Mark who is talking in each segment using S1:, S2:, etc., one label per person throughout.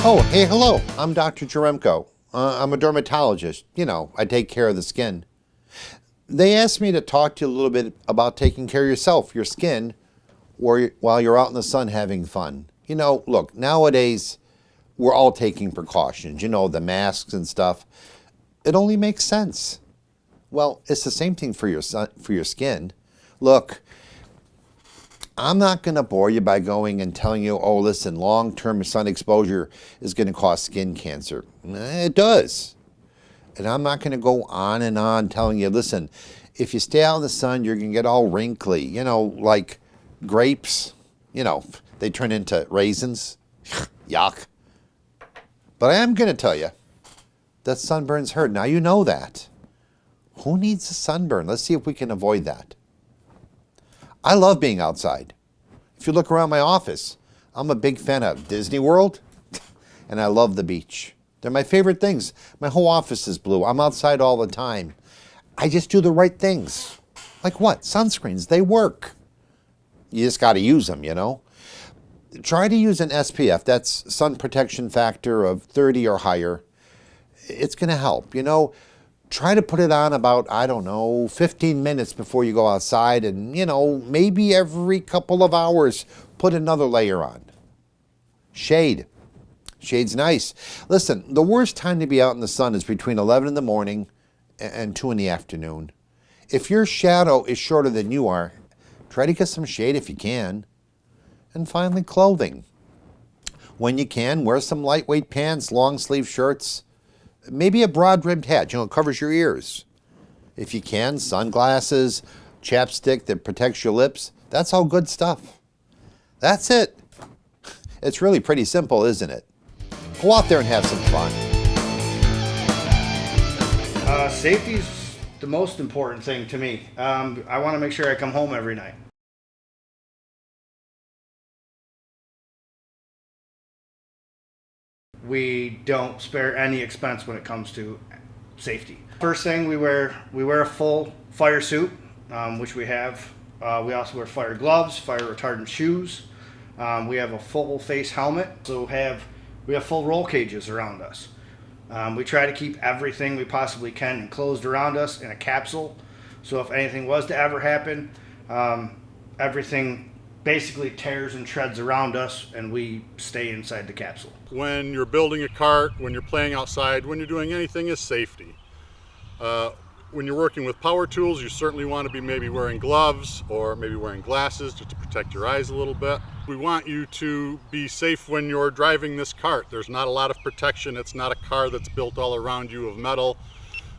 S1: Oh, hey, hello, I'm Dr. Jaremko. I'm a dermatologist. You know, I take care of the skin. They asked me to talk to you a little bit about taking care of yourself, your skin, while you're out in the sun having fun. You know, look, nowadays, we're all taking precautions, you know, the masks and stuff. It only makes sense. Well, it's the same thing for your skin. Look, I'm not going to bore you by going and telling you, oh, listen, long-term sun exposure is going to cause skin cancer. It does. And I'm not going to go on and on telling you, listen, if you stay out in the sun, you're going to get all wrinkly, you know, like grapes, you know, they turn into raisins. Yuck. But I am going to tell you that sunburns hurt. Now you know that. Who needs a sunburn? Let's see if we can avoid that. I love being outside. If you look around my office, I'm a big fan of Disney World, and I love the beach. They're my favorite things. My whole office is blue. I'm outside all the time. I just do the right things. Like what? Sunscreens, they work. You just got to use them, you know. Try to use an SPF, that's sun protection factor of 30 or higher. It's going to help, you know. Try to put it on about, I don't know, 15 minutes before you go outside, and, you know, maybe every couple of hours, put another layer on. Shade. Shade's nice. Listen, the worst time to be out in the sun is between 11 in the morning and 2 in the afternoon. If your shadow is shorter than you are, try to get some shade if you can. And finally, clothing. When you can, wear some lightweight pants, long sleeve shirts, maybe a broad-brimmed hat, you know, it covers your ears. If you can, sunglasses, chapstick that protects your lips, that's all good stuff. That's it. It's really pretty simple, isn't it? Go out there and have some fun.
S2: Safety's the most important thing to me. I want to make sure I come home every night. We don't spare any expense when it comes to safety. First thing, we wear a full fire suit, which we have. We also wear fire gloves, fire retardant shoes. We have a full face helmet. So we have full roll cages around us. We try to keep everything we possibly can enclosed around us in a capsule. So if anything was to ever happen, everything basically tears and shreds around us, and we stay inside the capsule.
S3: When you're building a cart, when you're playing outside, when you're doing anything, is safety. When you're working with power tools, you certainly want to be maybe wearing gloves or maybe wearing glasses just to protect your eyes a little bit. We want you to be safe when you're driving this cart. There's not a lot of protection. It's not a car that's built all around you of metal.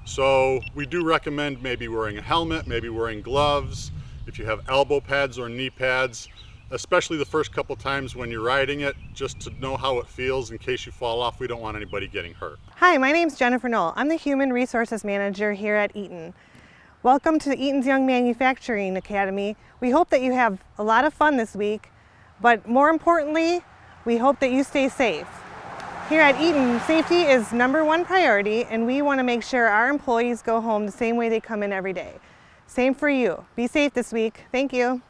S3: So we do recommend maybe wearing a helmet, maybe wearing gloves. If you have elbow pads or knee pads, especially the first couple times when you're riding it, just to know how it feels in case you fall off. We don't want anybody getting hurt.
S4: Hi, my name's Jennifer Knoll. I'm the Human Resources Manager here at Eaton. Welcome to Eaton's Young Manufacturing Academy. We hope that you have a lot of fun this week, but more importantly, we hope that you stay safe. Here at Eaton, safety is #1 priority, and we want to make sure our employees go home the same way they come in every day. Same for you. Be safe this week. Thank you.